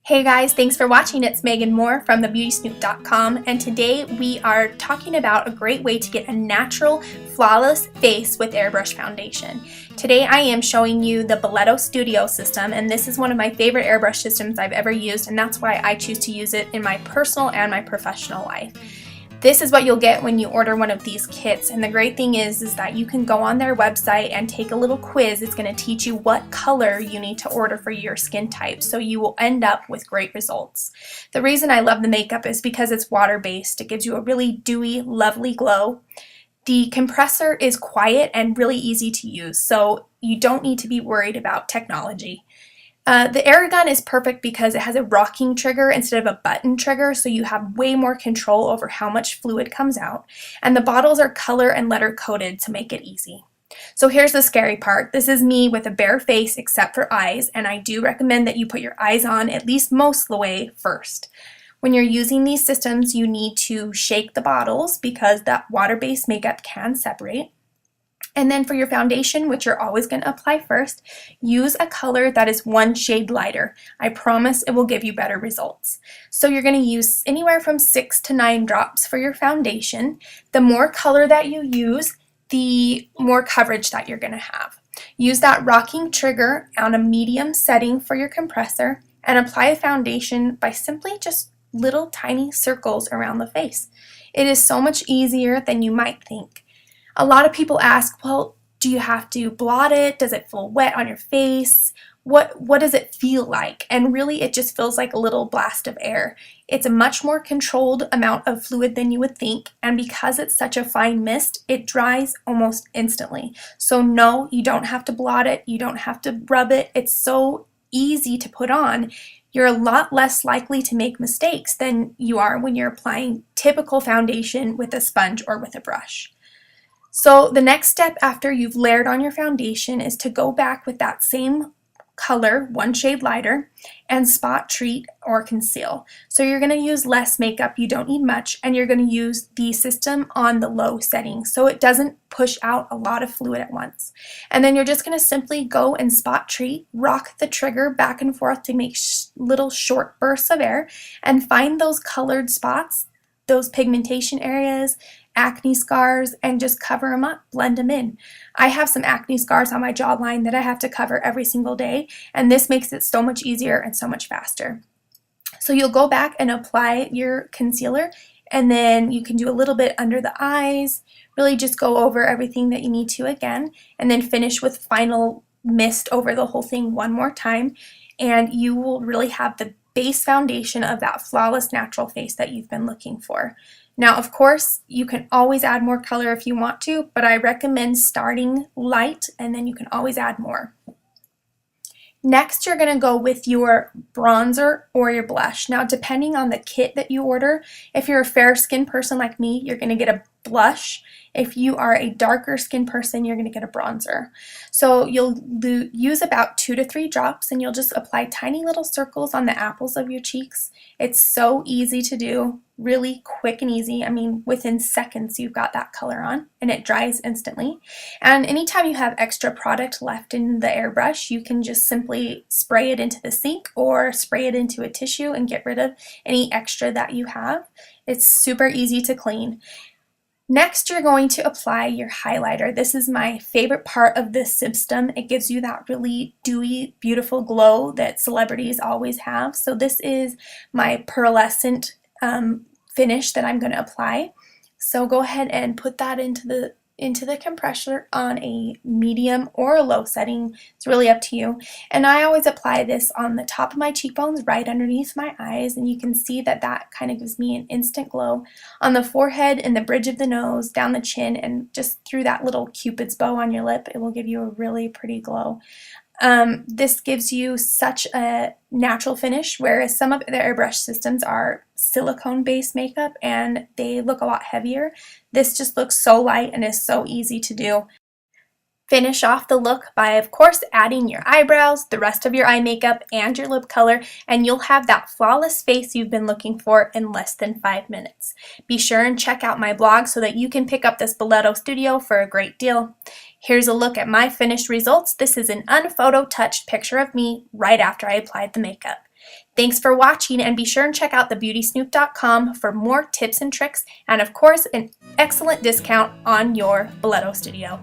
Hey guys, thanks for watching. It's Megan Moore from thebeautysnoop.com, and today we are talking about a great way to get a natural, flawless face with airbrush foundation. Today I am showing you the Belletto Studio system, and this is one of my favorite airbrush systems I've ever used, and that's why I choose to use it in my personal and my professional life. This is what you'll get when you order one of these kits, and the great thing is that you can go on their website and take a little quiz. It's going to teach you what color you need to order for your skin type, so you will end up with great results. The reason I love the makeup is because it's water-based. It gives you a really dewy, lovely glow. The compressor is quiet and really easy to use, so you don't need to be worried about technology. The air gun is perfect because it has a rocking trigger instead of a button trigger, so you have way more control over how much fluid comes out. And the bottles are color and letter coded to make it easy. So here's the scary part. This is me with a bare face except for eyes, and I do recommend that you put your eyes on at least most of the way first. When you're using these systems, you need to shake the bottles because that water-based makeup can separate. And then for your foundation, which you're always going to apply first, use a color that is one shade lighter. I promise it will give you better results. So you're going to use anywhere from 6 to 9 drops for your foundation. The more color that you use, the more coverage that you're going to have. Use that rocking trigger on a medium setting for your compressor and apply a foundation by simply just little tiny circles around the face. It is so much easier than you might think. A lot of people ask, well, do you have to blot it? Does it feel wet on your face? What does it feel like? And really, it just feels like a little blast of air. It's a much more controlled amount of fluid than you would think, and because it's such a fine mist, it dries almost instantly. So no, you don't have to blot it. You don't have to rub it. It's so easy to put on. You're a lot less likely to make mistakes than you are when you're applying typical foundation with a sponge or with a brush. So the next step after you've layered on your foundation is to go back with that same color, one shade lighter, and spot treat or conceal. So you're going to use less makeup, you don't need much, and you're going to use the system on the low setting so it doesn't push out a lot of fluid at once. And then you're just going to simply go and spot treat, rock the trigger back and forth to make little short bursts of air, and find those colored spots, those pigmentation areas, acne scars, and just cover them up, blend them in. I have some acne scars on my jawline that I have to cover every single day, and this makes it so much easier and so much faster. So you'll go back and apply your concealer, and then you can do a little bit under the eyes, really just go over everything that you need to again, and then finish with final mist over the whole thing one more time, and you will really have the base foundation of that flawless natural face that you've been looking for. Now, of course, you can always add more color if you want to, but I recommend starting light and then you can always add more. Next, you're going to go with your bronzer or your blush. Now, depending on the kit that you order, if you're a fair skin person like me, you're going to get a blush. If you are a darker skin person, you're going to get a bronzer. So you'll use about 2 to 3 drops and you'll just apply tiny little circles on the apples of your cheeks. It's so easy to do, really quick and easy. I mean, within seconds you've got that color on and it dries instantly. And anytime you have extra product left in the airbrush, you can just simply spray it into the sink or spray it into a tissue and get rid of any extra that you have. It's super easy to clean. Next, you're going to apply your highlighter. This is my favorite part of this system. It gives you that really dewy, beautiful glow that celebrities always have. So this is my pearlescent finish that I'm going to apply. So go ahead and put that into the compressor on a medium or a low setting. It's really up to you. And I always apply this on the top of my cheekbones, right underneath my eyes, and you can see that that kind of gives me an instant glow on the forehead and the bridge of the nose, down the chin, and just through that little cupid's bow on your lip. It will give you a really pretty glow. This gives you such a natural finish, whereas some of the airbrush systems are silicone-based makeup and they look a lot heavier. This just looks so light and is so easy to do. Finish off the look by, of course, adding your eyebrows, the rest of your eye makeup, and your lip color, and you'll have that flawless face you've been looking for in less than 5 minutes. Be sure and check out my blog so that you can pick up this Belletto Studio for a great deal. Here's a look at my finished results. This is an unphoto-touched picture of me right after I applied the makeup. Thanks for watching, and be sure and check out thebeautysnoop.com for more tips and tricks, and of course an excellent discount on your Belletto studio.